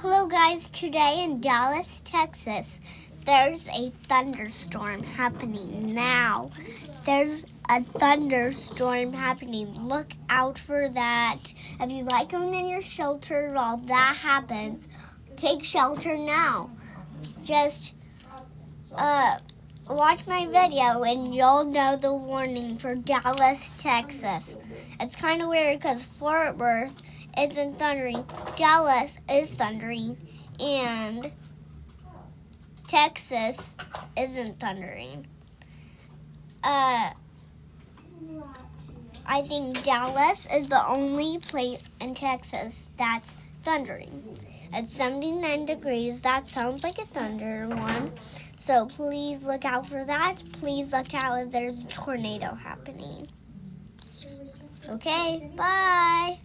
Hello guys, today in Dallas, Texas, there's a thunderstorm happening now. There's a thunderstorm happening. Look out for that. If you like going in your shelter while that happens, take shelter now. Just watch my video and you'll know the warning for Dallas, Texas. It's kind of weird because Fort Worth isn't thundering, Dallas is thundering, and Texas isn't thundering. I think Dallas is the only place in Texas that's thundering. It's 79 degrees. That sounds like a thunder one. So please look out for that. Please look out if there's a tornado happening. Okay, bye.